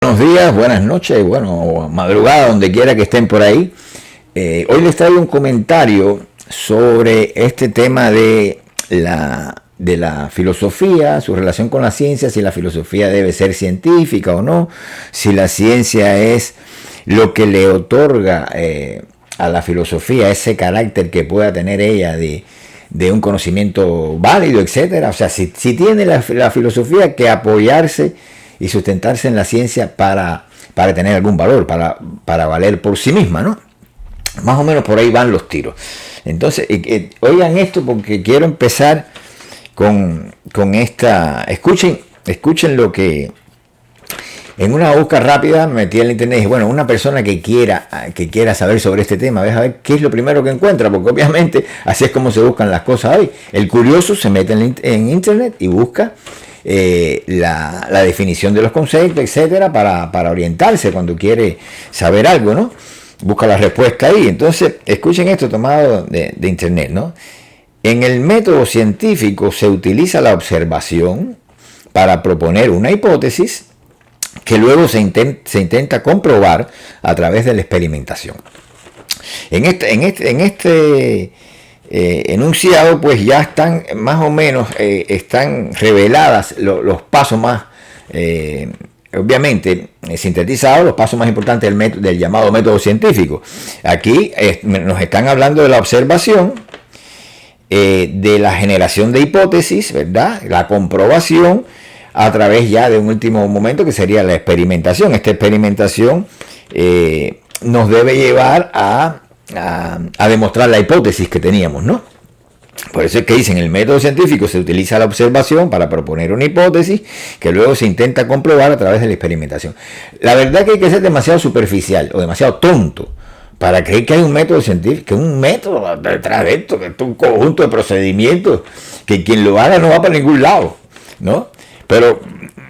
Buenos días, buenas noches, bueno, madrugada, donde quiera que estén por ahí. Hoy les traigo un comentario sobre este tema de la filosofía, su relación con la ciencia, si la filosofía debe ser científica o no, si la ciencia es lo que le otorga a la filosofía ese carácter que pueda tener ella de un conocimiento válido, etcétera. O sea, si tiene la filosofía que apoyarse y sustentarse en la ciencia para tener algún valor, para valer por sí misma, ¿no? Más o menos por ahí van los tiros. Entonces, oigan esto porque quiero empezar con esta. Escuchen lo que. En una búsqueda rápida me metí en el internet y dije, bueno, una persona que quiera saber sobre este tema, a ver qué es lo primero que encuentra, porque obviamente así es como se buscan las cosas hoy. El curioso se mete en internet y busca la definición de los conceptos, etcétera, para orientarse cuando quiere saber algo, ¿no? Busca la respuesta ahí. Entonces, escuchen esto tomado de internet, ¿no? En el método científico se utiliza la observación para proponer una hipótesis que luego se intenta comprobar a través de la experimentación. En este enunciado, pues ya están más o menos están reveladas los pasos más, obviamente sintetizados, los pasos más importantes del llamado método científico. Aquí nos están hablando de la observación, de la generación de hipótesis, ¿verdad? La comprobación a través ya de un último momento que sería la experimentación. Esta experimentación nos debe llevar a demostrar la hipótesis que teníamos, ¿no? Por eso es que dicen, el método científico se utiliza la observación para proponer una hipótesis que luego se intenta comprobar a través de la experimentación. La verdad es que hay que ser demasiado superficial o demasiado tonto para creer que hay un método científico, que un método detrás de esto, que es un conjunto de procedimientos, que quien lo haga no va para ningún lado, ¿no? Pero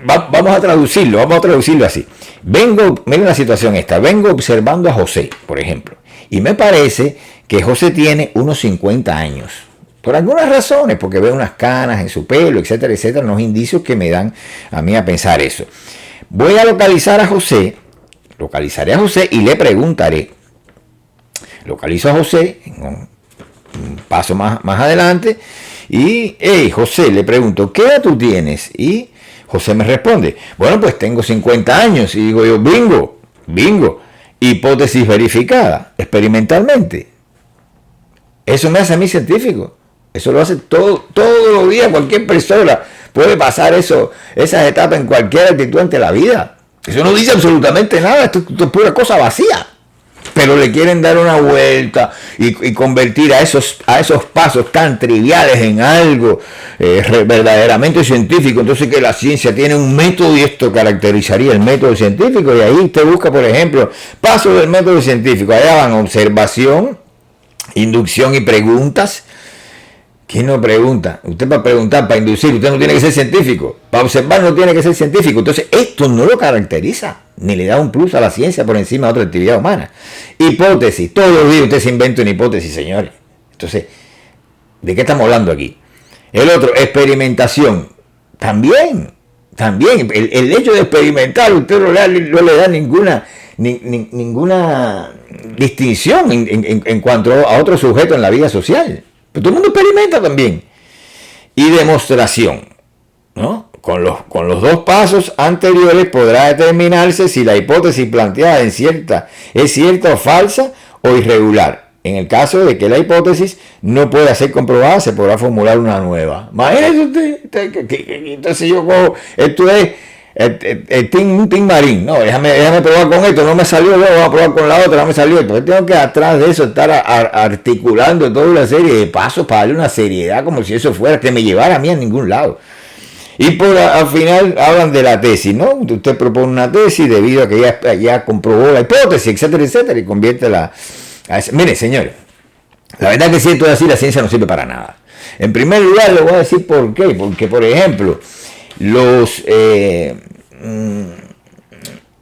vamos a traducirlo así. Miren la situación esta, vengo observando a José, por ejemplo, y me parece que José tiene unos 50 años. Por algunas razones, porque veo unas canas en su pelo, etcétera, etcétera, unos indicios que me dan a mí a pensar eso. Voy a localizaré a José y le preguntaré. Localizo a José, un paso más adelante, y, hey, José, le pregunto, ¿qué edad tú tienes? Y José me responde, bueno, pues tengo 50 años. Y digo yo, bingo, hipótesis verificada, experimentalmente. Eso me hace a mí científico. Eso lo hace todos los días cualquier persona. Puede pasar esas etapas en cualquier actitud ante la vida. Eso no dice absolutamente nada, esto es pura cosa vacía. Pero le quieren dar una vuelta y convertir a esos pasos tan triviales en algo verdaderamente científico. Entonces, que la ciencia tiene un método y esto caracterizaría el método científico. Y ahí usted busca, por ejemplo, pasos del método científico. Allá van observación, inducción y preguntas. ¿Quién no pregunta? Usted para preguntar, para inducir, usted no tiene que ser científico. Para observar no tiene que ser científico. Entonces, esto no lo caracteriza, ni le da un plus a la ciencia por encima de otra actividad humana. Hipótesis. Todos los días usted se inventa una hipótesis, señores. Entonces, ¿de qué estamos hablando aquí? El otro, experimentación. También. El hecho de experimentar, usted no le da ninguna distinción en cuanto a otro sujeto en la vida social. Pero todo el mundo experimenta también. Y demostración, ¿no? Con los dos pasos anteriores podrá determinarse si la hipótesis planteada es cierta o falsa o irregular. En el caso de que la hipótesis no pueda ser comprobada, se podrá formular una nueva. Imagínese usted, entonces yo cojo, esto es un Team Marín, no, déjame probar con esto, no me salió, luego voy a probar con la otra, no me salió. Entonces tengo que atrás de eso estar articulando toda una serie de pasos para darle una seriedad como si eso fuera que me llevara a mí a ningún lado. Y al final hablan de la tesis, ¿no? Usted propone una tesis debido a que ya comprobó la hipótesis, etcétera, y conviértela a eso. Mire, señores, la verdad que si esto es así, la ciencia no sirve para nada. En primer lugar, le voy a decir por qué. Porque, por ejemplo,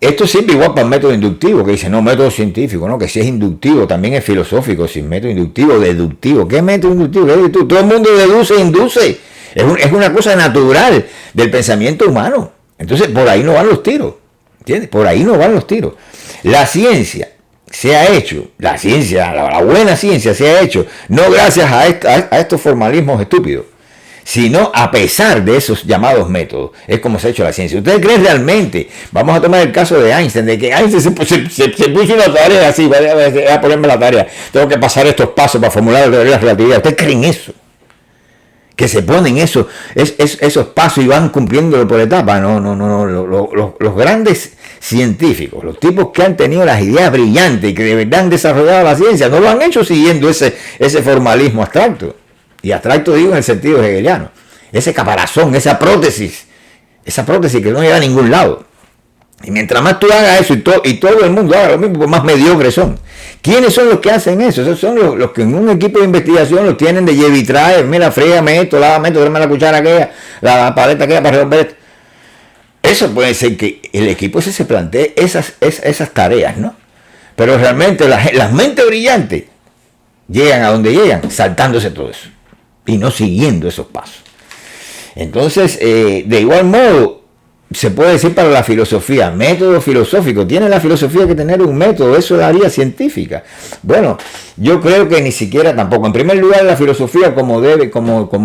esto sirve igual para el método inductivo, que dice, no, método científico, no, que si es inductivo, también es filosófico, sin método inductivo, deductivo. ¿Qué método inductivo? ¿Qué deductivo? Todo el mundo deduce e induce. Es una cosa natural del pensamiento humano. Entonces, por ahí no van los tiros. ¿Entiendes? Por ahí no van los tiros. La ciencia se ha hecho, la buena ciencia se ha hecho, no gracias a estos formalismos estúpidos, sino a pesar de esos llamados métodos. Es como se ha hecho la ciencia. ¿Ustedes creen realmente? Vamos a tomar el caso de Einstein, de que Einstein se puso una tarea así, voy a ponerme la tarea, tengo que pasar estos pasos para formular la teoría de la relatividad. ¿Ustedes creen eso? Que se ponen esos pasos y van cumpliéndolo por etapas. No. Los grandes científicos, los tipos que han tenido las ideas brillantes y que de verdad han desarrollado la ciencia, no lo han hecho siguiendo ese formalismo abstracto. Y abstracto digo en el sentido hegeliano. Ese caparazón, esa prótesis que no llega a ningún lado. Y mientras más tú hagas eso y todo el mundo haga lo mismo, pues más mediocres son. ¿Quiénes son los que hacen eso? Esos son los que en un equipo de investigación los tienen de lleve y trae. Mira, fríame esto, lávame esto, tráeme la cuchara aquella, la paleta aquella para resolver esto. Eso puede ser que el equipo se plantee esas tareas, ¿no? Pero realmente las mentes brillantes llegan a donde llegan, saltándose todo eso y no siguiendo esos pasos. Entonces, de igual modo, se puede decir para la filosofía, método filosófico. ¿Tiene la filosofía que tener un método? Eso es la área científica. Bueno, yo creo que ni siquiera tampoco. En primer lugar, la filosofía, como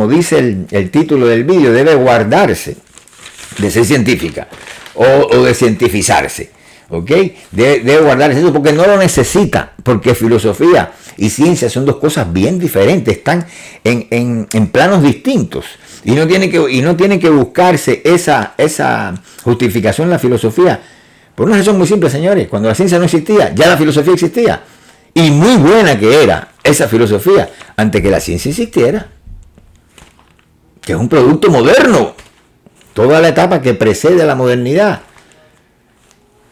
dice el título del vídeo, debe guardarse de ser científica o de cientificarse. ¿Ok? Debe guardarse eso porque no lo necesita, porque filosofía y ciencia son dos cosas bien diferentes, están en planos distintos. Y no tiene que buscarse esa justificación en la filosofía. Por una razón muy simple, señores. Cuando la ciencia no existía, ya la filosofía existía. Y muy buena que era esa filosofía antes que la ciencia existiera. Que es un producto moderno. Toda la etapa que precede a la modernidad.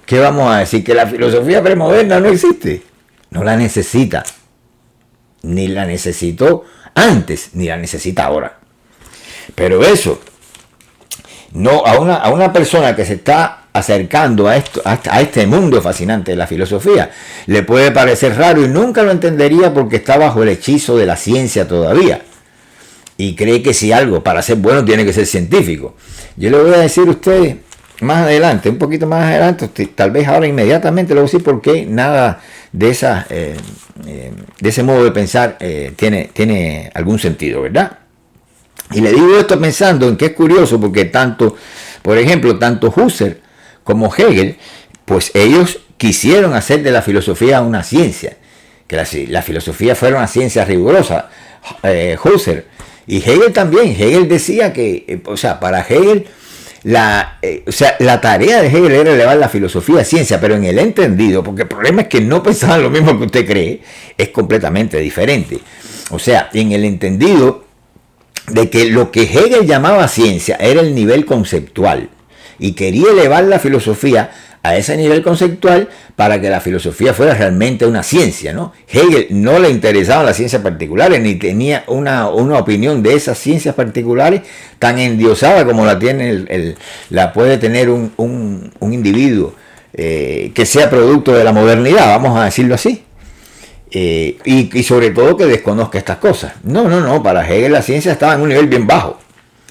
¿Qué vamos a decir? Que la filosofía premoderna no existe. No la necesita. Ni la necesitó antes, ni la necesita ahora. Pero eso, no a una persona que se está acercando a este mundo fascinante de la filosofía, le puede parecer raro y nunca lo entendería porque está bajo el hechizo de la ciencia todavía. Y cree que si algo para ser bueno tiene que ser científico. Yo le voy a decir a ustedes más adelante, un poquito más adelante, tal vez ahora inmediatamente le voy a decir por qué nada de ese modo de pensar tiene algún sentido, ¿verdad? Y le digo esto pensando en que es curioso porque por ejemplo, tanto Husserl como Hegel, pues ellos quisieron hacer de la filosofía una ciencia, que la filosofía fuera una ciencia rigurosa. Husserl y Hegel también. Hegel decía que, para Hegel, la tarea de Hegel era elevar la filosofía a ciencia, pero en el entendido, porque el problema es que no pensaban lo mismo que usted cree, es completamente diferente. O sea, en el entendido de que lo que Hegel llamaba ciencia era el nivel conceptual y quería elevar la filosofía a ese nivel conceptual para que la filosofía fuera realmente una ciencia, ¿no? Hegel no le interesaban las ciencias particulares ni tenía una opinión de esas ciencias particulares tan endiosada como la puede tener un individuo que sea producto de la modernidad, vamos a decirlo así. Y sobre todo que desconozca estas cosas. No, para Hegel la ciencia estaba en un nivel bien bajo.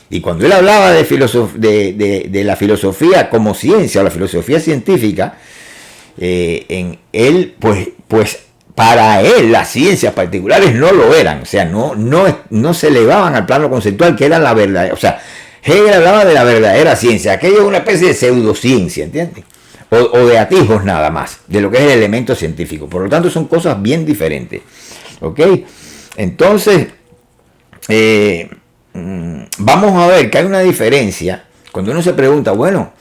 Y cuando él hablaba de la filosofía como ciencia, o la filosofía científica, pues para él las ciencias particulares no lo eran. O sea, no se elevaban al plano conceptual, que era la verdad. O sea, Hegel hablaba de la verdadera ciencia. Aquello es una especie de pseudociencia, ¿entiendes? O de atijos nada más, de lo que es el elemento científico. Por lo tanto, son cosas bien diferentes. ¿Ok? Entonces, vamos a ver que hay una diferencia. Cuando uno se pregunta, bueno,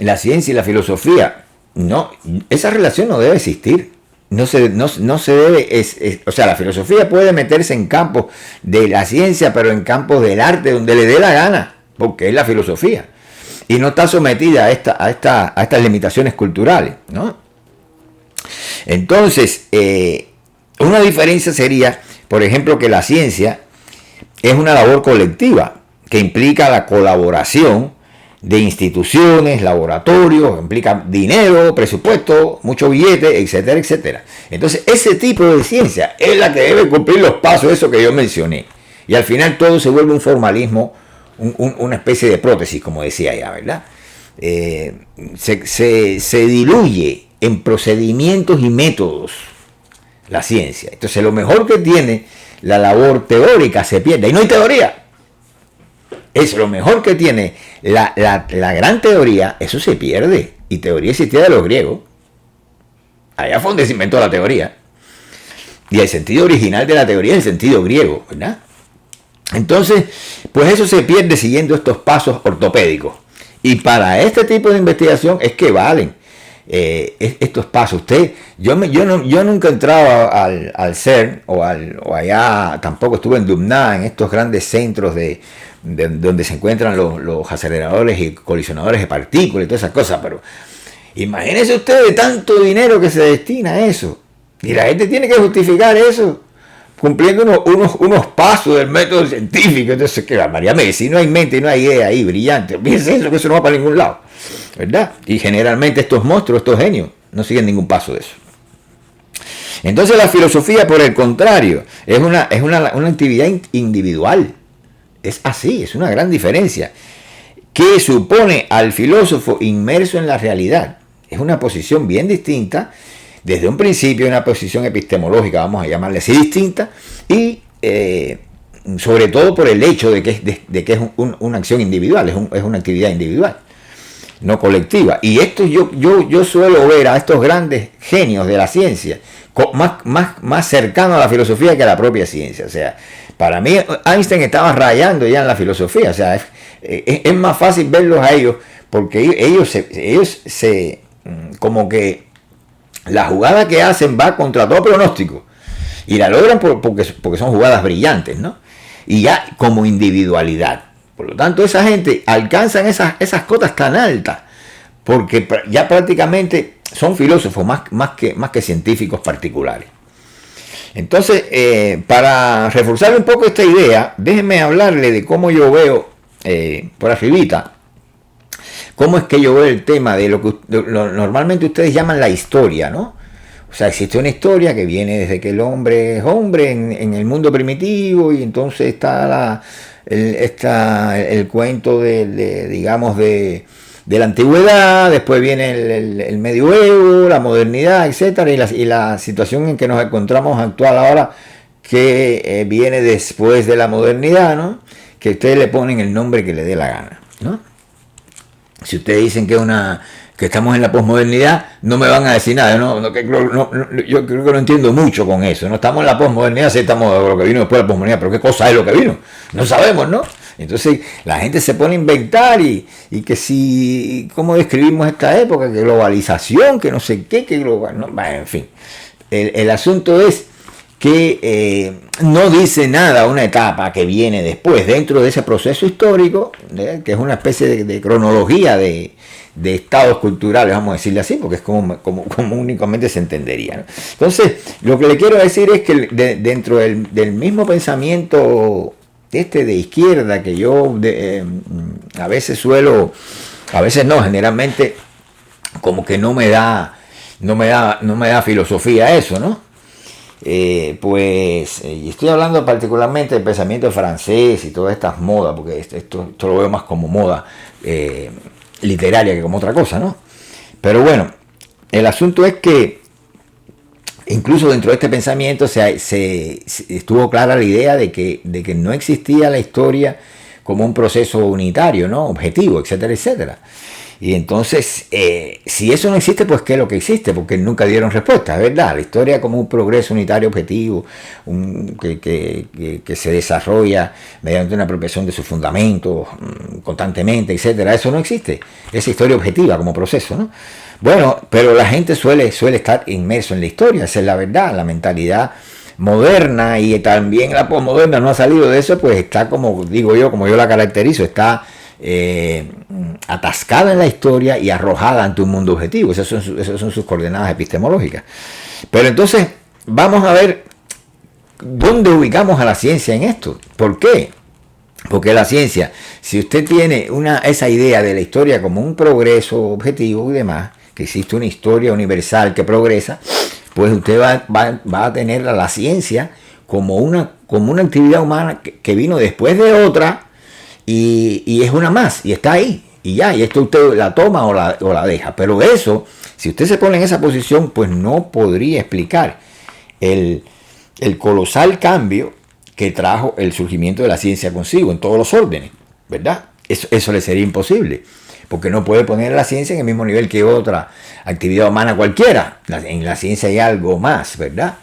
la ciencia y la filosofía, no, esa relación no debe existir. No se debe, o sea, la filosofía puede meterse en campos de la ciencia, pero en campos del arte, donde le dé la gana, porque es la filosofía. Y no está sometida a estas limitaciones culturales, ¿no? Entonces, una diferencia sería, por ejemplo, que la ciencia es una labor colectiva que implica la colaboración de instituciones, laboratorios, implica dinero, presupuesto, mucho billete, etcétera, etcétera. Entonces, ese tipo de ciencia es la que debe cumplir los pasos, eso que yo mencioné. Y al final todo se vuelve un formalismo, una especie de prótesis, como decía ya, ¿verdad? se diluye en procedimientos y métodos la ciencia. Entonces lo mejor que tiene la labor teórica se pierde. Y no hay teoría. Es lo mejor que tiene la gran teoría, eso se pierde. Y teoría existía de los griegos. Allá fue donde se inventó la teoría. Y el sentido original de la teoría es el sentido griego, ¿verdad? Entonces, pues eso se pierde siguiendo estos pasos ortopédicos. Y para este tipo de investigación es que valen estos pasos. Yo nunca he entrado al CERN o allá, tampoco estuve en Dumna, en estos grandes centros de donde se encuentran los aceleradores y colisionadores de partículas y todas esas cosas, pero imagínense ustedes tanto dinero que se destina a eso. Y la gente tiene que justificar eso cumpliendo unos pasos del método científico. Entonces, que María si no hay mente, no hay idea ahí brillante. Fíjense eso, que eso no va para ningún lado, ¿verdad? Y generalmente estos monstruos, estos genios, no siguen ningún paso de eso. Entonces la filosofía, por el contrario, es una actividad individual. Es así, es una gran diferencia, que supone al filósofo inmerso en la realidad. Es una posición bien distinta, desde un principio una posición epistemológica, vamos a llamarle así, distinta, y sobre todo por el hecho de que es una acción individual, es una actividad individual, no colectiva. Y esto yo suelo ver a estos grandes genios de la ciencia más cercano a la filosofía que a la propia ciencia. O sea, para mí Einstein estaba rayando ya en la filosofía. O sea, es más fácil verlos a ellos porque ellos como que la jugada que hacen va contra todo pronóstico y la logran porque son jugadas brillantes, ¿no? Y ya como individualidad. Por lo tanto, esa gente alcanzan esas cotas tan altas porque ya prácticamente son filósofos más que científicos particulares. Entonces, para reforzar un poco esta idea, déjenme hablarle de cómo yo veo, por arribita, cómo es que yo veo el tema de lo que normalmente ustedes llaman la historia, ¿no? O sea, existe una historia que viene desde que el hombre es hombre en el mundo primitivo, y entonces está el cuento digamos, de la antigüedad, después viene el medioevo, la modernidad, etcétera, y la situación en que nos encontramos actual ahora, que viene después de la modernidad, ¿no? Que ustedes le ponen el nombre que le dé la gana, ¿no? Si ustedes dicen que estamos en la posmodernidad, no me van a decir nada. Yo creo que no entiendo mucho con eso. No estamos en la posmodernidad, sí estamos lo que vino después de la posmodernidad, pero ¿qué cosa es lo que vino? No sabemos, ¿no? Entonces la gente se pone a inventar y que si, ¿cómo describimos esta época? Que globalización, que no sé qué, que global, no, en fin. El asunto es que no dice nada una etapa que viene después, dentro de ese proceso histórico, que es una especie de cronología de estados culturales, vamos a decirle así, porque es como únicamente se entendería, ¿no? Entonces, lo que le quiero decir es que dentro del mismo pensamiento de izquierda, que yo a veces no, generalmente como que no me da filosofía eso, ¿no? Y estoy hablando particularmente del pensamiento francés y todas estas modas, porque esto lo veo más como moda literaria que como otra cosa, ¿no? Pero bueno, el asunto es que incluso dentro de este pensamiento se estuvo clara la idea de que no existía la historia como un proceso unitario, ¿no? Objetivo, etcétera, etcétera. Y entonces, si eso no existe, pues ¿qué es lo que existe? Porque nunca dieron respuesta, es verdad. La historia como un progreso unitario objetivo, que se desarrolla mediante una apropiación de sus fundamentos constantemente, etcétera, eso no existe. Esa historia objetiva como proceso, ¿no? Bueno, pero la gente suele estar inmerso en la historia, esa es la verdad. La mentalidad moderna y también la posmoderna no ha salido de eso, pues está, como digo yo, como yo la caracterizo, está atascada en la historia y arrojada ante un mundo objetivo. Esas son sus coordenadas epistemológicas. Pero entonces vamos a ver dónde ubicamos a la ciencia en esto. ¿Por qué? Porque la ciencia, si usted tiene esa idea de la historia como un progreso objetivo y demás, que existe una historia universal que progresa, pues usted va a tener la ciencia como una actividad humana que vino después de otra. Y es una más, y está ahí. y ya, y esto usted la toma o la deja. Pero eso, si usted se pone en esa posición, pues no podría explicar el colosal cambio que trajo el surgimiento de la ciencia consigo en todos los órdenes, ¿verdad? Eso le sería imposible, porque no puede poner a la ciencia en el mismo nivel que otra actividad humana cualquiera. En la ciencia hay algo más, ¿verdad?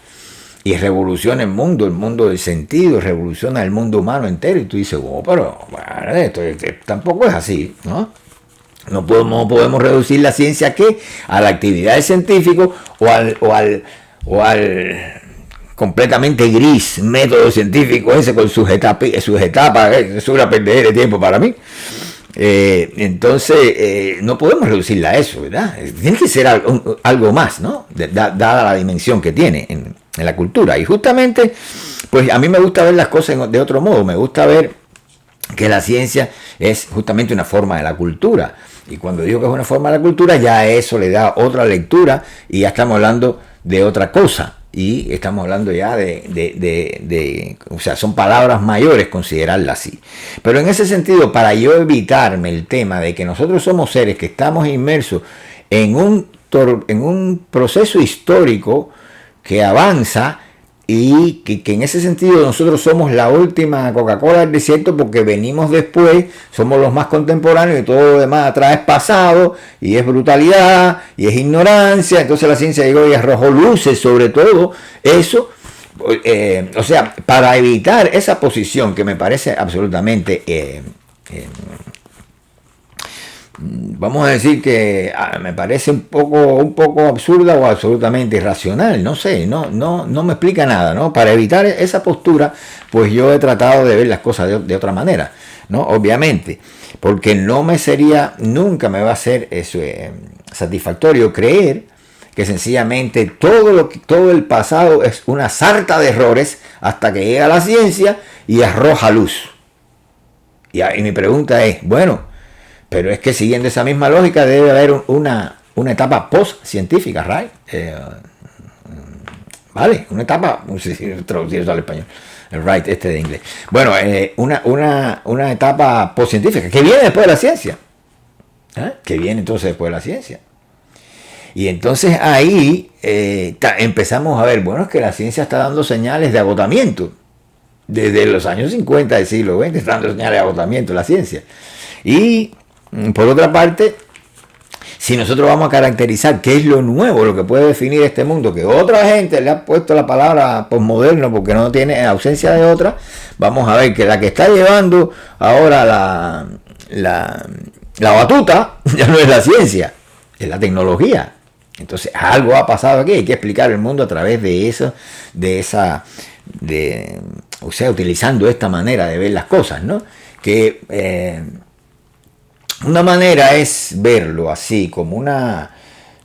Y revoluciona el mundo del sentido, revoluciona el mundo humano entero. Y tú dices, oh, pero bueno, esto tampoco es así, ¿no? No podemos reducir la ciencia ¿a qué? A la actividad del científico o al completamente gris método científico ese con sus etapas. Es una pérdida de tiempo para mí. Entonces no podemos reducirla a eso, ¿verdad? Tiene que ser algo más, ¿no? Dada la dimensión que tiene en la cultura. Y justamente, pues a mí me gusta ver las cosas de otro modo. Me gusta ver que la ciencia es justamente una forma de la cultura. Y cuando digo que es una forma de la cultura, ya eso le da otra lectura y ya estamos hablando de otra cosa. Y estamos hablando ya o sea, son palabras mayores considerarla así. Pero en ese sentido, para yo evitarme el tema de que nosotros somos seres que estamos inmersos en un proceso histórico que avanza y que en ese sentido nosotros somos la última Coca-Cola del desierto porque venimos después, somos los más contemporáneos y todo lo demás atrás es pasado y es brutalidad y es ignorancia. Entonces la ciencia llegó y arrojó luces sobre todo eso. O sea, para evitar esa posición que me parece absolutamente vamos a decir que me parece un poco absurda o absolutamente irracional, no sé, no me explica nada, ¿no? Para evitar esa postura, pues yo he tratado de ver las cosas de otra manera, ¿no? Obviamente, porque nunca me va a ser satisfactorio creer que sencillamente todo el pasado es una sarta de errores hasta que llega la ciencia y arroja luz. Y mi pregunta es, bueno, pero es que siguiendo esa misma lógica debe haber una etapa post-científica, ¿right? Vale, una etapa, no sé si traducir eso al español, el right de inglés. Bueno, una etapa post-científica que viene después de la ciencia. Que viene entonces después de la ciencia. Y entonces ahí empezamos a ver, bueno, es que la ciencia está dando señales de agotamiento. Desde los años 50 del siglo XX está dando señales de agotamiento la ciencia. Y por otra parte, si nosotros vamos a caracterizar qué es lo nuevo, lo que puede definir este mundo, que otra gente le ha puesto la palabra posmoderno porque no tiene ausencia de otra, vamos a ver que la que está llevando ahora la batuta ya no es la ciencia, es la tecnología. Entonces algo ha pasado aquí, hay que explicar el mundo a través o sea, utilizando esta manera de ver las cosas, ¿no? Que una manera es verlo así como una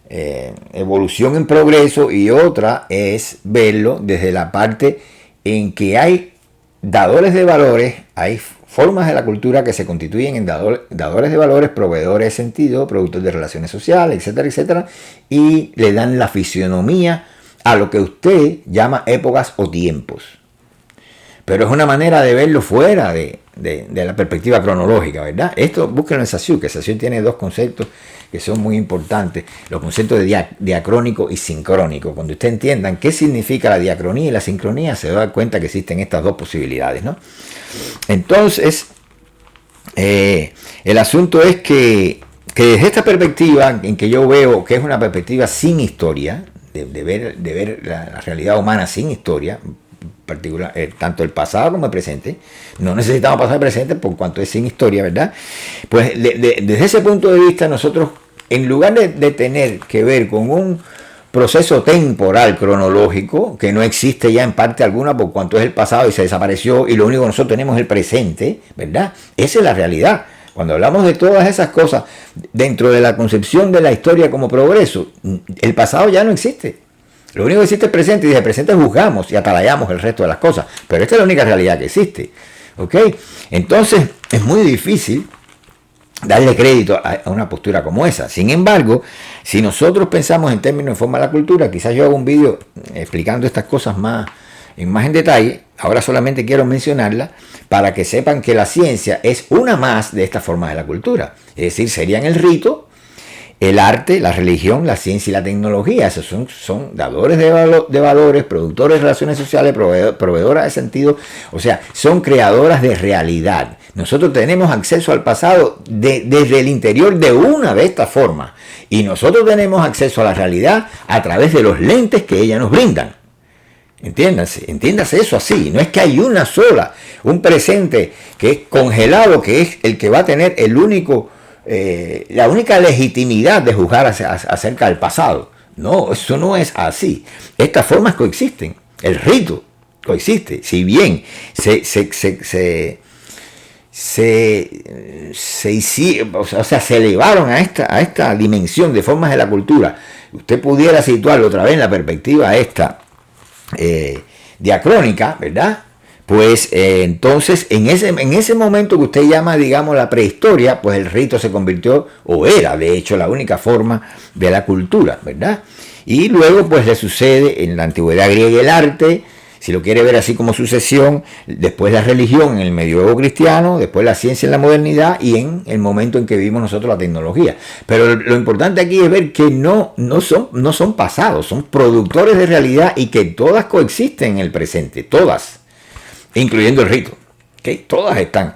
evolución en progreso y otra es verlo desde la parte en que hay dadores de valores, hay formas de la cultura que se constituyen en dadores de valores, proveedores de sentido, productores de relaciones sociales, etcétera, etcétera, y le dan la fisionomía a lo que usted llama épocas o tiempos. Pero es una manera de verlo fuera de la perspectiva cronológica, ¿verdad? Esto, búsquenlo en Saussure, que Saussure tiene dos conceptos que son muy importantes, los conceptos de diacrónico y sincrónico. Cuando ustedes entiendan qué significa la diacronía y la sincronía, se da cuenta que existen estas dos posibilidades, ¿no? Entonces, el asunto es que desde esta perspectiva, en que yo veo que es una perspectiva sin historia, de ver la realidad humana sin historia, particular, tanto el pasado como el presente, no necesitamos pasado y presente por cuanto es sin historia, ¿verdad? Pues desde ese punto de vista nosotros, en lugar de tener que ver con un proceso temporal cronológico que no existe ya en parte alguna por cuanto es el pasado y se desapareció y lo único que nosotros tenemos es el presente, ¿verdad? Esa es la realidad. Cuando hablamos de todas esas cosas dentro de la concepción de la historia como progreso, el pasado ya no existe. Lo único que existe es el presente y desde el presente juzgamos y atalayamos el resto de las cosas. Pero esta es la única realidad que existe. ¿Ok? Entonces es muy difícil darle crédito a una postura como esa. Sin embargo, si nosotros pensamos en términos de forma de la cultura, quizás yo haga un vídeo explicando estas cosas más en más en detalle. Ahora solamente quiero mencionarla para que sepan que la ciencia es una más de estas formas de la cultura. Es decir, serían el rito, el arte, la religión, la ciencia y la tecnología. Esos son dadores de valores, productores de relaciones sociales, proveedoras de sentido. O sea, son creadoras de realidad. Nosotros tenemos acceso al pasado desde el interior de una de estas formas. Y nosotros tenemos acceso a la realidad a través de los lentes que ellas nos brindan. Entiéndase eso así. No es que hay una sola, un presente que es congelado, que es el que va a tener la única legitimidad de juzgar acerca del pasado. No, eso no es así. Estas formas coexisten. El rito coexiste. Si bien se elevaron a esta dimensión de formas de la cultura, usted pudiera situarlo otra vez en la perspectiva esta diacrónica, ¿verdad? Pues entonces en ese momento que usted llama, digamos, la prehistoria, pues el rito se convirtió, o era de hecho la única forma de la cultura, ¿verdad? Y luego pues le sucede en la antigüedad griega el arte, si lo quiere ver así como sucesión, después la religión en el medioevo cristiano, después la ciencia en la modernidad y en el momento en que vivimos nosotros la tecnología. Pero lo importante aquí es ver que no son pasados, son productores de realidad y que todas coexisten en el presente, todas, incluyendo el rito. ¿Okay? Todas están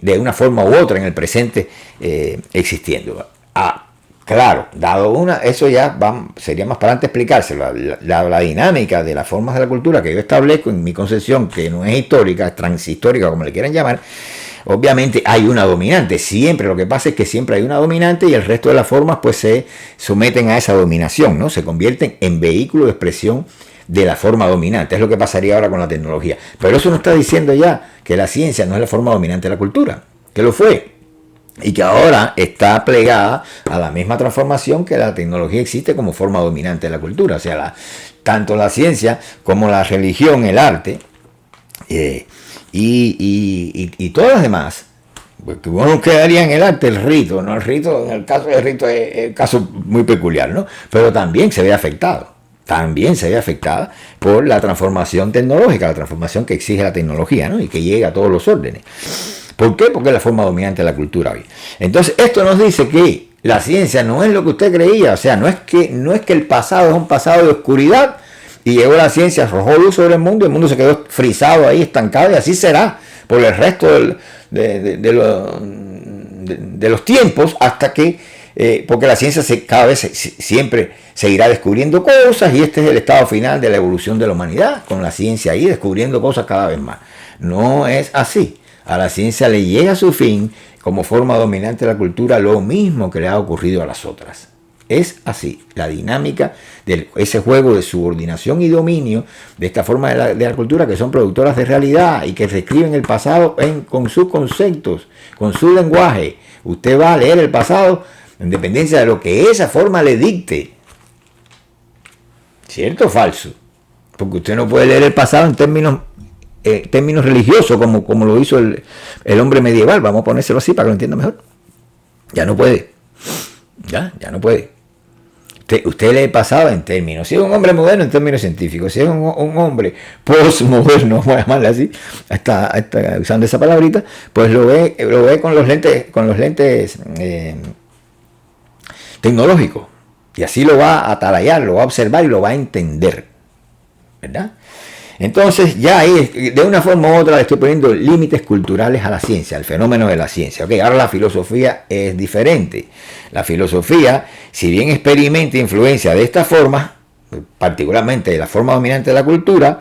de una forma u otra en el presente existiendo. Claro, eso ya sería más para adelante explicárselo. La dinámica de las formas de la cultura que yo establezco en mi concepción, que no es histórica, es transhistórica, como le quieran llamar, obviamente hay una dominante. Siempre, lo que pasa es que siempre hay una dominante y el resto de las formas pues se someten a esa dominación, ¿no? Se convierten en vehículo de expresión de la forma dominante. Es lo que pasaría ahora con la tecnología. Pero eso no está diciendo ya que la ciencia no es la forma dominante de la cultura, que lo fue. Y que ahora está plegada a la misma transformación que la tecnología existe como forma dominante de la cultura. O sea, tanto la ciencia como la religión, el arte y todas las demás, porque uno quedaría en el arte, el rito, ¿no? El rito, en el caso del rito es un caso muy peculiar, ¿no? Pero también se ve afectado. También se ve afectada por la transformación tecnológica, la transformación que exige la tecnología, ¿no? Y que llega a todos los órdenes. ¿Por qué? Porque es la forma dominante de la cultura hoy. Entonces, esto nos dice que la ciencia no es lo que usted creía. O sea, no es que el pasado es un pasado de oscuridad y llegó la ciencia, arrojó luz sobre el mundo se quedó frisado ahí, estancado, y así será por el resto de los tiempos hasta que, porque la ciencia cada vez siempre seguirá descubriendo cosas y este es el estado final de la evolución de la humanidad, con la ciencia ahí descubriendo cosas cada vez más. No es así. A la ciencia le llega a su fin como forma dominante de la cultura lo mismo que le ha ocurrido a las otras. Es así, la dinámica de ese juego de subordinación y dominio de esta forma de la cultura que son productoras de realidad y que reescriben el pasado con sus conceptos, con su lenguaje. Usted va a leer el pasado en dependencia de lo que esa forma le dicte. ¿Cierto o falso? Porque usted no puede leer el pasado en términos religiosos como lo hizo el hombre medieval. Vamos a ponérselo así para que lo entienda mejor. Ya no puede. Ya no puede. Usted lee el pasado en términos. Si es un hombre moderno, en términos científicos. Si es un hombre postmoderno, voy a llamarle así, usando esa palabrita, pues lo ve con los lentes tecnológicos. Y así lo va a atalayar, lo va a observar y lo va a entender. ¿Verdad? Entonces ya ahí de una forma u otra le estoy poniendo límites culturales a la ciencia, al fenómeno de la ciencia. Okay, ahora la filosofía es diferente. La filosofía, si bien experimenta influencia de esta forma, particularmente de la forma dominante de la cultura,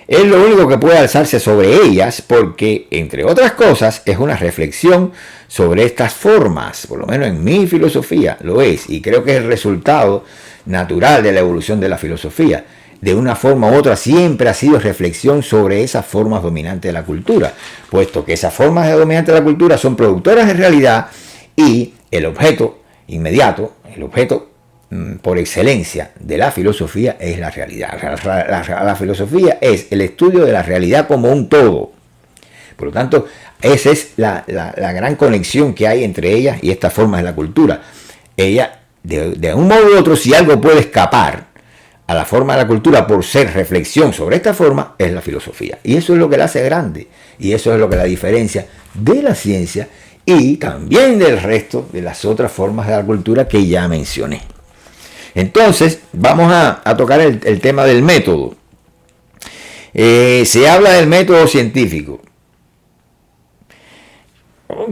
es lo único que puede alzarse sobre ellas porque, entre otras cosas, es una reflexión sobre estas formas. Por lo menos en mi filosofía lo es, y creo que es el resultado natural de la evolución de la filosofía. De una forma u otra siempre ha sido reflexión sobre esas formas dominantes de la cultura, puesto que esas formas dominantes de la cultura son productoras de realidad y el objeto inmediato, el objeto por excelencia de la filosofía es la realidad. La filosofía es el estudio de la realidad como un todo. Por lo tanto, esa es la gran conexión que hay entre ellas y estas formas de la cultura. Ella, de un modo u otro, si algo puede escapar a la forma de la cultura por ser reflexión sobre esta forma es la filosofía. Y eso es lo que la hace grande. Y eso es lo que la diferencia de la ciencia y también del resto de las otras formas de la cultura que ya mencioné. Entonces, vamos a tocar el tema del método. Se habla del método científico.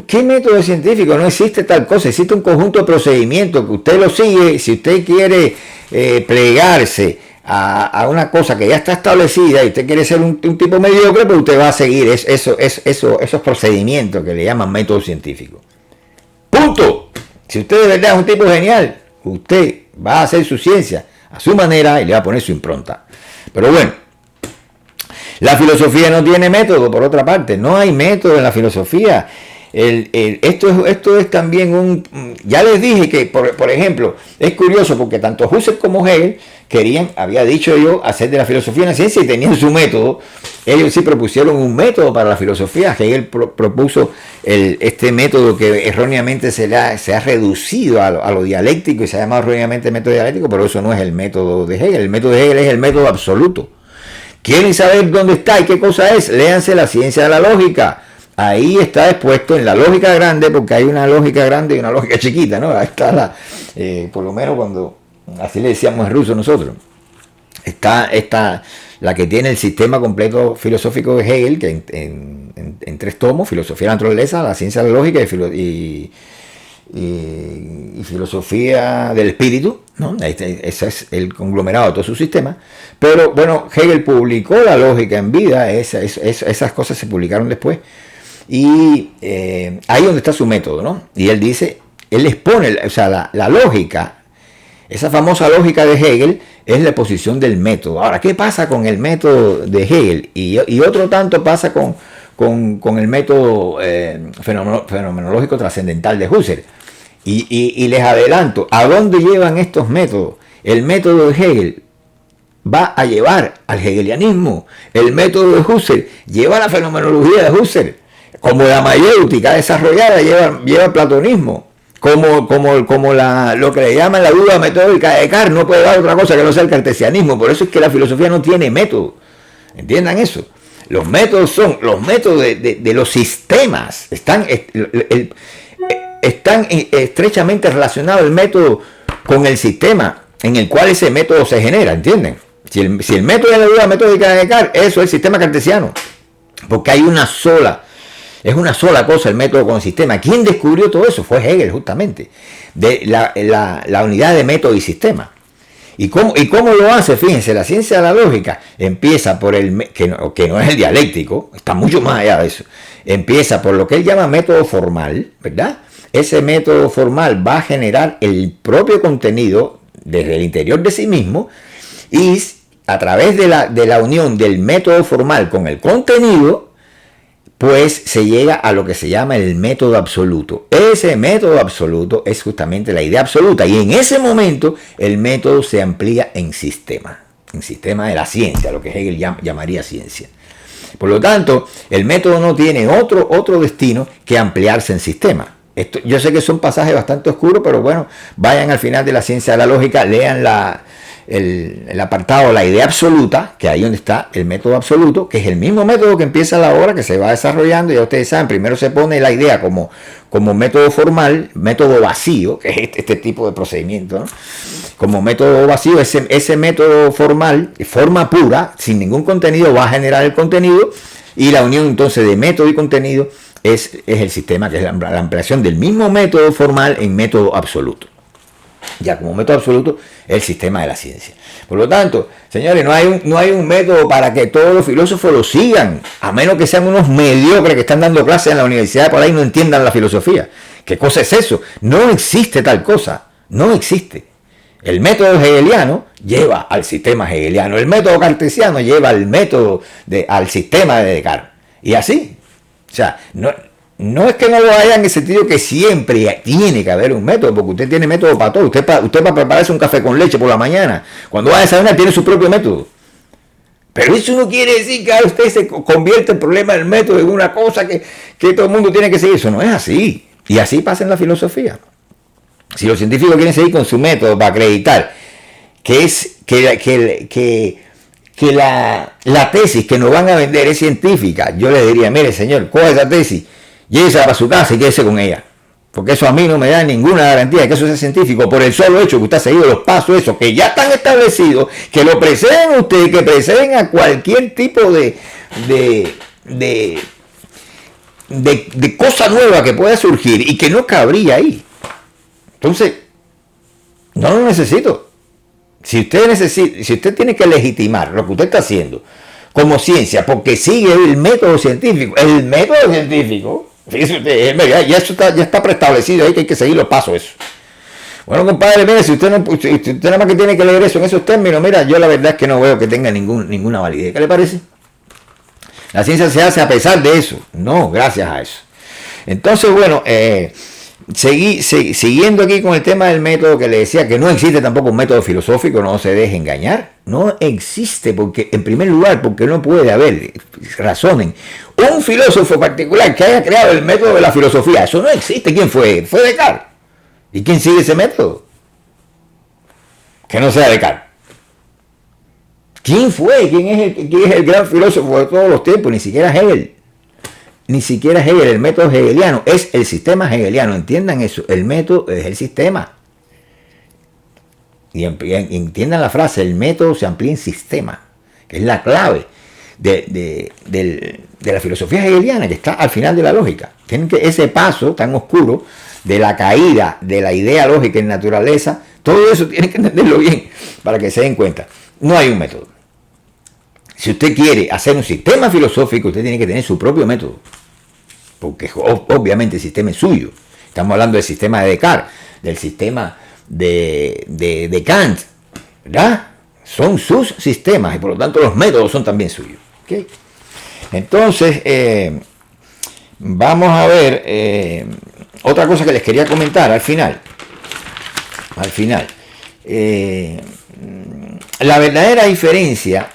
¿Qué método científico? No existe tal cosa, existe un conjunto de procedimientos que usted lo sigue. Si usted quiere plegarse a una cosa que ya está establecida y usted quiere ser un tipo mediocre, pues usted va a seguir esos procedimientos que le llaman método científico. Punto. Si usted de verdad es un tipo genial, usted va a hacer su ciencia a su manera y le va a poner su impronta. Pero bueno, la filosofía no tiene método, por otra parte, no hay método en la filosofía. Esto es también ya les dije que, por ejemplo, es curioso porque tanto Husserl como Hegel había dicho yo, hacer de la filosofía una ciencia y tenían su método. Ellos sí propusieron un método para la filosofía. Hegel propuso este método que erróneamente se ha reducido a lo dialéctico y se ha llamado erróneamente método dialéctico, pero eso no es el método de Hegel. El método de Hegel es el método absoluto. ¿Quieren saber dónde está y qué cosa es? Léanse la ciencia de la lógica. Ahí está expuesto en la lógica grande, porque hay una lógica grande y una lógica chiquita, ¿no? Ahí está por lo menos cuando, así le decíamos en ruso nosotros, está la que tiene el sistema completo filosófico de Hegel, que en 3 tomos, filosofía de la naturaleza, la ciencia de la lógica y filosofía del espíritu, ¿no? Ese es el conglomerado de todo su sistema. Pero bueno, Hegel publicó la lógica en vida, esas cosas se publicaron después. Y ahí donde está su método, ¿no? Y él dice, él expone, o sea, la lógica, esa famosa lógica de Hegel es la exposición del método. Ahora, ¿qué pasa con el método de Hegel? Y otro tanto pasa con el método fenomenológico trascendental de Husserl. Y les adelanto, ¿a dónde llevan estos métodos? El método de Hegel va a llevar al hegelianismo. El método de Husserl lleva a la fenomenología de Husserl. Como la mayéutica desarrollada lleva al platonismo. Como lo que le llaman la duda metódica de Descartes no puede dar otra cosa que no sea el cartesianismo. Por eso es que la filosofía no tiene método. ¿Entiendan eso? Los métodos son los métodos de los sistemas. Están estrechamente relacionados el método con el sistema en el cual ese método se genera, ¿entienden? Si el método de la duda metódica de Descartes, eso es el sistema cartesiano, porque hay es una sola cosa el método con el sistema. ¿Quién descubrió todo eso? Fue Hegel, justamente, de la unidad de método y sistema. ¿Y cómo lo hace? Fíjense, la ciencia de la lógica empieza por que no es el dialéctico, está mucho más allá de eso. Empieza por lo que él llama método formal, ¿verdad? Ese método formal va a generar el propio contenido desde el interior de sí mismo y a través de la unión del método formal con el contenido, pues se llega a lo que se llama el método absoluto. Ese método absoluto es justamente la idea absoluta y en ese momento el método se amplía en sistema de la ciencia, lo que Hegel llamaría ciencia. Por lo tanto, el método no tiene otro destino que ampliarse en sistema. Yo sé que son pasajes bastante oscuros, pero bueno, vayan al final de la ciencia de la lógica, lean el apartado la idea absoluta, que ahí donde está el método absoluto, que es el mismo método que empieza la obra, que se va desarrollando. Ya ustedes saben, primero se pone la idea como método formal, método vacío, que es este tipo de procedimiento, ¿no? Como método vacío, ese método formal, forma pura, sin ningún contenido, va a generar el contenido, y la unión entonces de método y contenido es el sistema, que es la ampliación del mismo método formal en método absoluto. Ya como método absoluto, el sistema de la ciencia. Por lo tanto, señores, no hay un método para que todos los filósofos lo sigan, a menos que sean unos mediocres que están dando clases en la universidad por ahí y no entiendan la filosofía. ¿Qué cosa es eso? No existe tal cosa, no existe. El método hegeliano lleva al sistema hegeliano, el método cartesiano lleva al sistema de Descartes. Y así, o sea, no es que no lo haya en el sentido que siempre tiene que haber un método, porque usted tiene método para todo. Usted para prepararse un café con leche por la mañana, cuando va a desayunar tiene su propio método. Pero eso no quiere decir que a usted se convierte el problema del método en una cosa que todo el mundo tiene que seguir. Eso no es así. Y así pasa en la filosofía. Si los científicos quieren seguir con su método para acreditar que la tesis que nos van a vender es científica, yo le diría, mire señor, coja esa tesis, llévesela para su casa y quédese con ella. Porque eso a mí no me da ninguna garantía de que eso sea científico, por el solo hecho que usted ha seguido los pasos esos que ya están establecidos, que lo preceden a usted, que preceden a cualquier tipo de cosa nueva que pueda surgir y que no cabría ahí. Entonces, no lo necesito. Si usted tiene que legitimar lo que usted está haciendo como ciencia, porque sigue el método científico, fíjese usted, ya está preestablecido ahí que hay que seguir los pasos eso. Bueno, compadre, mire, si usted nada más que tiene que leer eso en esos términos, mira, yo la verdad es que no veo que tenga ninguna validez. ¿Qué le parece? La ciencia se hace a pesar de eso, no gracias a eso. Entonces, bueno, siguiendo aquí con el tema del método, que le decía que no existe tampoco un método filosófico, no se deje engañar, no existe, porque en primer lugar, porque no puede haber, razonen, un filósofo particular que haya creado el método de la filosofía. Eso no existe. ¿Quién fue? Fue Descartes. ¿Y quién sigue ese método? Que no sea Descartes. ¿Quién fue? ¿Quién es el gran filósofo de todos los tiempos? Ni siquiera Hegel. Ni siquiera Hegel. El método hegeliano es el sistema hegeliano. Entiendan eso. El método es el sistema. Y entiendan la frase, el método se amplía en sistema, que es la clave de la filosofía hegeliana, que está al final de la lógica. Tienen que ese paso tan oscuro de la caída de la idea lógica en naturaleza, todo eso tienen que entenderlo bien para que se den cuenta. No hay un método. Si usted quiere hacer un sistema filosófico, usted tiene que tener su propio método, porque obviamente el sistema es suyo. Estamos hablando del sistema de Descartes, del sistema de Kant, ¿verdad? Son sus sistemas y por lo tanto los métodos son también suyos. ¿Okay? Entonces, vamos a ver otra cosa que les quería comentar al final. La verdadera diferencia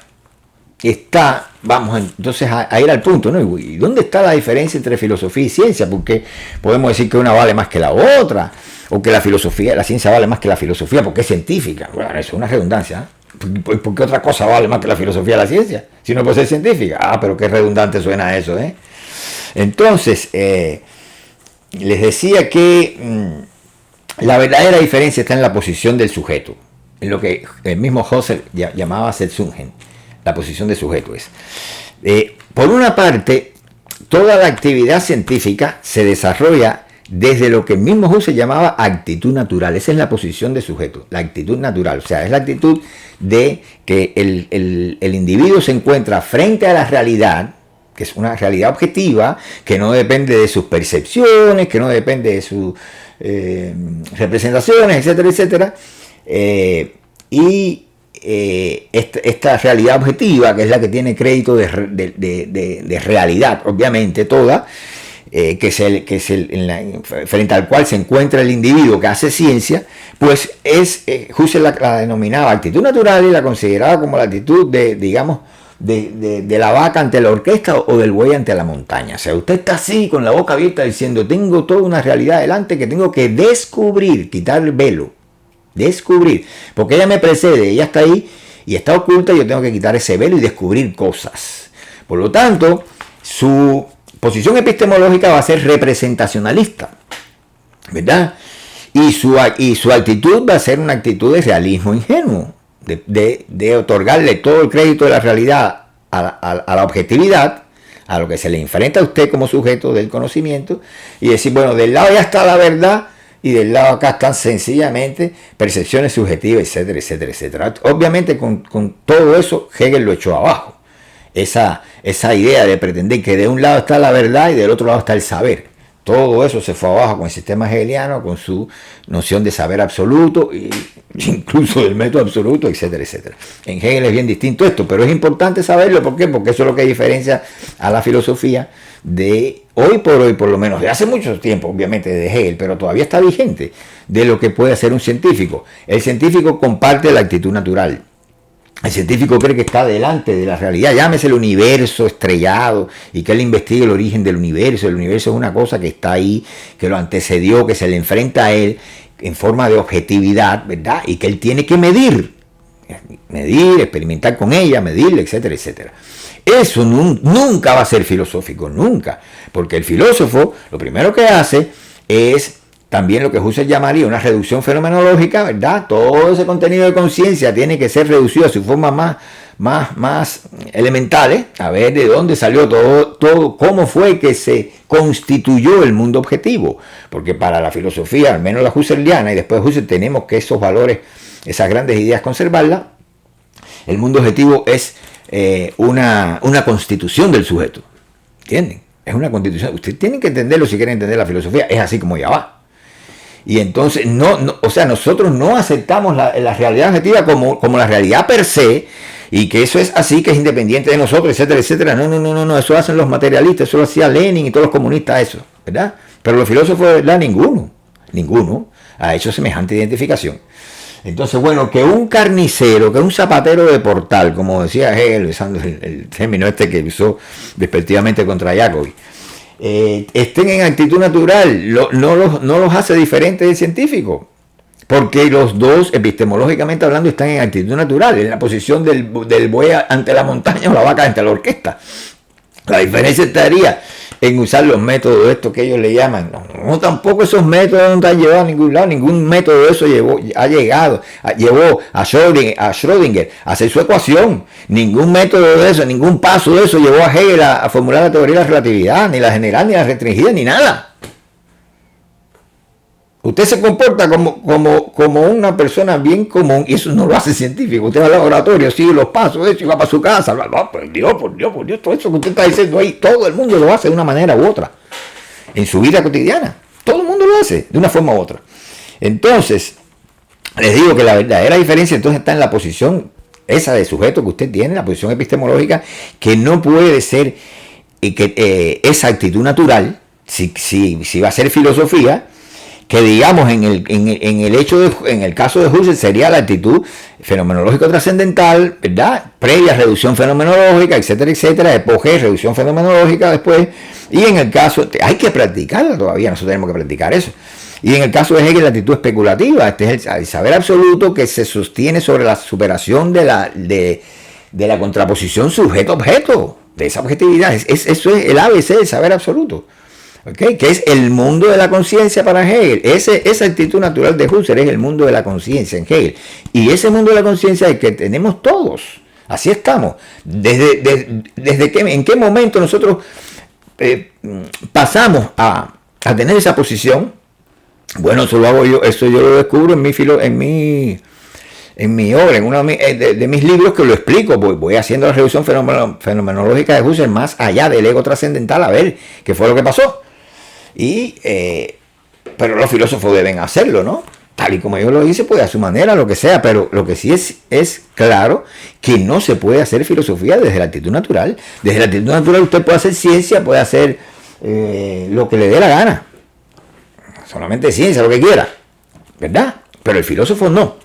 está, vamos entonces a ir al punto, ¿no? ¿Y dónde está la diferencia entre filosofía y ciencia? Porque podemos decir que una vale más que la otra, o que la ciencia vale más que la filosofía porque es científica. Bueno, eso es una redundancia, ¿eh? ¿Por qué otra cosa vale más que la filosofía de la ciencia? Si no puede ser científica. Pero qué redundante suena eso, ¿eh? Entonces, les decía que la verdadera diferencia está en la posición del sujeto, en lo que el mismo Husserl llamaba Selbstsungen. La posición de sujeto es. Por una parte, toda la actividad científica se desarrolla desde lo que el mismo Husserl llamaba actitud natural. Esa es la posición de sujeto, la actitud natural. O sea, es la actitud de que el individuo se encuentra frente a la realidad, que es una realidad objetiva, que no depende de sus percepciones, que no depende de sus representaciones, etcétera, etcétera. Esta realidad objetiva, que es la que tiene crédito de realidad, obviamente toda, frente al cual se encuentra el individuo que hace ciencia, pues Husserl la denominaba actitud natural y la consideraba como la actitud de la vaca ante la orquesta o del buey ante la montaña. O sea, usted está así con la boca abierta diciendo, tengo toda una realidad delante que tengo que descubrir, quitar el velo. Descubrir, porque ella me precede, ella está ahí y está oculta, y yo tengo que quitar ese velo y descubrir cosas. Por lo tanto, su posición epistemológica va a ser representacionalista, ¿verdad? Y su actitud va a ser una actitud de realismo ingenuo, de otorgarle todo el crédito de la realidad a la objetividad, a lo que se le enfrenta a usted como sujeto del conocimiento, y decir, bueno, del lado ya está la verdad, y del lado acá están sencillamente percepciones subjetivas, etcétera, etcétera, etcétera. Obviamente con todo eso Hegel lo echó abajo. Esa idea de pretender que de un lado está la verdad y del otro lado está el saber. Todo eso se fue abajo con el sistema hegeliano, con su noción de saber absoluto, e incluso del método absoluto, etcétera, etcétera. En Hegel es bien distinto esto, pero es importante saberlo. ¿Por qué? Porque eso es lo que diferencia a la filosofía de hoy, por lo menos de hace mucho tiempo, obviamente de Hegel, pero todavía está vigente, de lo que puede hacer un científico. El científico comparte la actitud natural. El científico cree que está delante de la realidad, llámese el universo estrellado, y que él investigue el origen del universo. El universo es una cosa que está ahí, que lo antecedió, que se le enfrenta a él en forma de objetividad, ¿verdad? Y que él tiene que medir medir, experimentar con ella, medirla, etcétera, etcétera. Eso nunca va a ser filosófico, nunca. Porque el filósofo lo primero que hace es también lo que Husserl llamaría una reducción fenomenológica, ¿verdad? Todo ese contenido de conciencia tiene que ser reducido a su forma más elementales, a ver de dónde salió todo, cómo fue que se constituyó el mundo objetivo. Porque para la filosofía, al menos la husserliana, y después de Husserl, tenemos que esos valores, esas grandes ideas, conservarlas. El mundo objetivo es una constitución del sujeto. ¿Entienden? Es una constitución. Ustedes tienen que entenderlo si quieren entender la filosofía. Es así como ya va. Y entonces, o sea, nosotros no aceptamos la realidad objetiva como la realidad per se, y que eso es así, que es independiente de nosotros, etcétera, etcétera. No, eso hacen los materialistas, eso lo hacía Lenin y todos los comunistas, eso, ¿verdad? Pero los filósofos, de verdad, ninguno ha hecho semejante identificación. Entonces, bueno, que un carnicero, que un zapatero de portal, como decía Hegel, usando el término este que usó despectivamente contra Jacobi, estén en actitud natural, no los hace diferentes del científico, porque los dos, epistemológicamente hablando, están en actitud natural, en la posición del buey ante la montaña o la vaca ante la orquesta. La diferencia estaría en usar los métodos estos que ellos le llaman. No, tampoco esos métodos no te han llevado a ningún lado. Ningún método de eso llevó a Schrödinger a hacer su ecuación. Ningún método de eso, ningún paso de eso llevó a Hegel a formular la teoría de la relatividad, ni la general, ni la restringida, ni nada. Usted se comporta como una persona bien común, y eso no lo hace científico. Usted va al laboratorio, sigue los pasos, eso, y va para su casa. Por Dios, todo eso que usted está diciendo ahí, todo el mundo lo hace de una manera u otra. En su vida cotidiana. Todo el mundo lo hace de una forma u otra. Entonces, les digo que la verdadera diferencia entonces está en la posición esa de sujeto que usted tiene, la posición epistemológica, que no puede ser esa actitud natural, si va a ser filosofía, que digamos en el caso de Husserl sería la actitud fenomenológico trascendental, ¿verdad? Previa reducción fenomenológica, etcétera, etcétera, apogeo, reducción fenomenológica después, y en el caso, hay que practicarla todavía, nosotros tenemos que practicar eso. Y en el caso de Hegel, la actitud especulativa, este es el saber absoluto que se sostiene sobre la superación de la contraposición sujeto-objeto, de esa objetividad. Eso es el ABC del saber absoluto. ¿Okay? Que es el mundo de la conciencia para Hegel. Esa actitud natural de Husserl es el mundo de la conciencia en Hegel. Y ese mundo de la conciencia es el que tenemos todos. Así estamos. ¿En qué momento nosotros pasamos a tener esa posición? Bueno, eso lo hago yo, eso yo lo descubro en mi obra, en uno de mis libros, que lo explico. Voy haciendo la reducción fenomenológica de Husserl más allá del ego trascendental, a ver qué fue lo que pasó. Pero los filósofos deben hacerlo, ¿no? Tal y como yo lo hice, pues a su manera, lo que sea, pero lo que sí es claro que no se puede hacer filosofía desde la actitud natural. Desde la actitud natural usted puede hacer ciencia, puede hacer lo que le dé la gana. Solamente ciencia, lo que quiera, ¿verdad? Pero el filósofo no.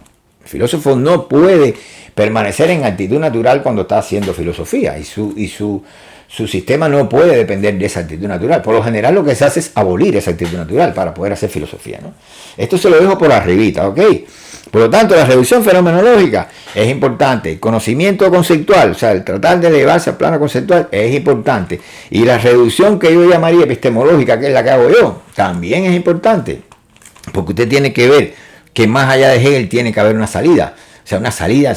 El filósofo no puede permanecer en actitud natural cuando está haciendo filosofía, y su sistema no puede depender de esa actitud natural. Por lo general lo que se hace es abolir esa actitud natural para poder hacer filosofía, ¿no? Esto se lo dejo por arribita, ¿ok? Por lo tanto, la reducción fenomenológica es importante. El conocimiento conceptual, o sea, el tratar de elevarse al plano conceptual es importante. Y la reducción que yo llamaría epistemológica, que es la que hago yo, también es importante. Porque usted tiene que ver que más allá de Hegel tiene que haber una salida. O sea, una salida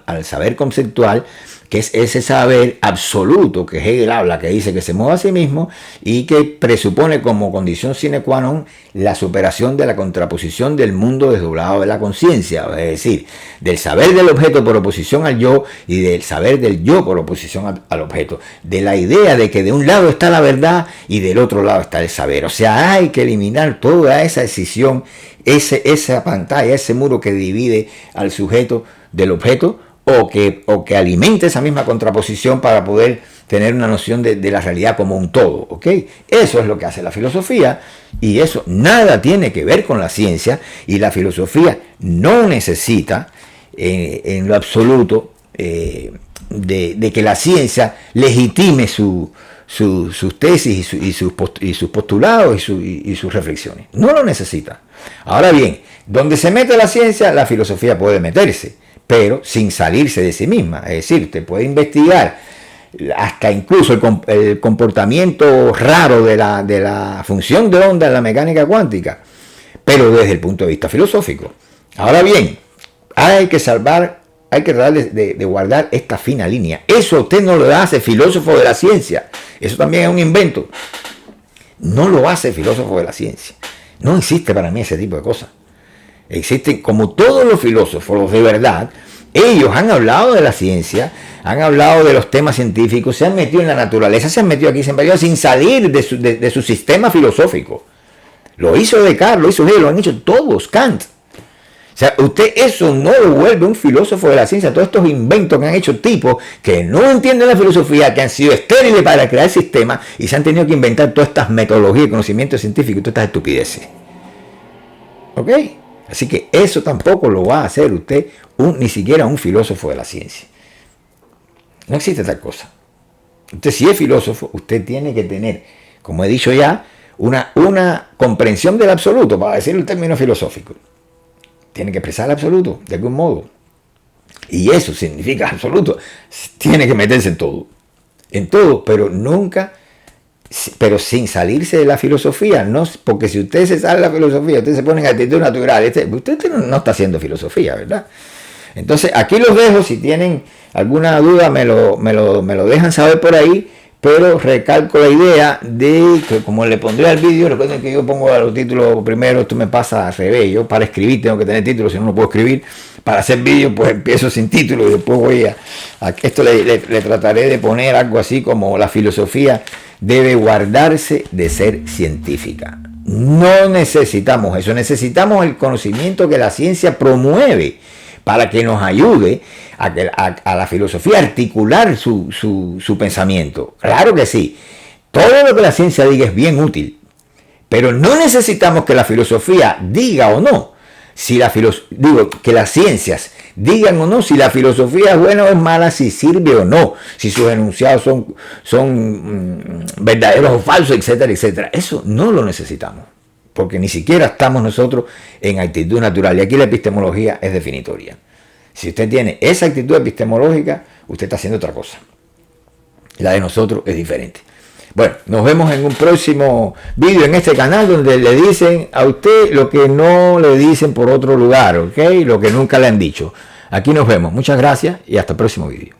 al saber conceptual, que es ese saber absoluto que Hegel habla, que dice que se mueve a sí mismo y que presupone como condición sine qua non la superación de la contraposición del mundo desdoblado de la conciencia, es decir, del saber del objeto por oposición al yo y del saber del yo por oposición al objeto, de la idea de que de un lado está la verdad y del otro lado está el saber. O sea, hay que eliminar toda esa escisión, esa pantalla, ese muro que divide al sujeto del objeto, o que alimente esa misma contraposición para poder tener una noción de la realidad como un todo, ¿ok? Eso es lo que hace la filosofía, y eso nada tiene que ver con la ciencia, y la filosofía no necesita en lo absoluto de que la ciencia legitime sus tesis y sus postulados y sus reflexiones. No lo necesita. Ahora bien, donde se mete la ciencia, la filosofía puede meterse. pero sin salirse de sí misma. Es decir, usted puede investigar hasta incluso el comportamiento raro de la función de onda en la mecánica cuántica, pero desde el punto de vista filosófico. Ahora bien, hay que tratar de guardar esta fina línea. Eso usted no lo hace filósofo de la ciencia. Eso también es un invento. No lo hace filósofo de la ciencia. No existe para mí ese tipo de cosas. Existen, como todos los filósofos, los de verdad, ellos han hablado de la ciencia, han hablado de los temas científicos, se han metido en la naturaleza, se han metido aquí, sin salir de su sistema filosófico. Lo hizo Descartes, lo hizo Hegel, lo han hecho todos, Kant. O sea, usted eso no lo vuelve un filósofo de la ciencia. Todos estos inventos que han hecho tipos que no entienden la filosofía, que han sido estériles para crear sistemas y se han tenido que inventar todas estas metodologías y conocimientos científicos y todas estas estupideces. ¿Ok? Así que eso tampoco lo va a hacer usted ni siquiera un filósofo de la ciencia. No existe tal cosa. Usted, si es filósofo, usted tiene que tener, como he dicho ya, una comprensión del absoluto, para decirlo en términos filosóficos. Tiene que expresar el absoluto, de algún modo. Y eso significa absoluto. Tiene que meterse en todo, pero nunca, pero sin salirse de la filosofía. No, porque si usted se sale de la filosofía, usted se pone en actitud natural, usted no está haciendo filosofía, ¿verdad? Entonces, aquí los dejo. Si tienen alguna duda, me lo dejan saber por ahí. Pero recalco la idea de que, como le pondré al vídeo, recuerden que yo pongo los títulos primero, esto me pasa al revés. Yo para escribir tengo que tener títulos, si no, no puedo escribir. Para hacer vídeo, pues empiezo sin título y después voy a esto le trataré de poner algo así como: la filosofía debe guardarse de ser científica. No necesitamos eso, necesitamos el conocimiento que la ciencia promueve para que nos ayude a la filosofía a articular su pensamiento. Claro que sí, todo lo que la ciencia diga es bien útil, pero no necesitamos que la filosofía diga o no, que las ciencias digan o no si la filosofía es buena o es mala, si sirve o no, si sus enunciados son verdaderos o falsos, etcétera, etcétera. Eso no lo necesitamos, porque ni siquiera estamos nosotros en actitud natural, y aquí la epistemología es definitoria. Si usted tiene esa actitud epistemológica, usted está haciendo otra cosa. La de nosotros es diferente. Bueno, nos vemos en un próximo vídeo en este canal, donde le dicen a usted lo que no le dicen por otro lugar, ¿ok? Lo que nunca le han dicho. Aquí nos vemos. Muchas gracias y hasta el próximo vídeo.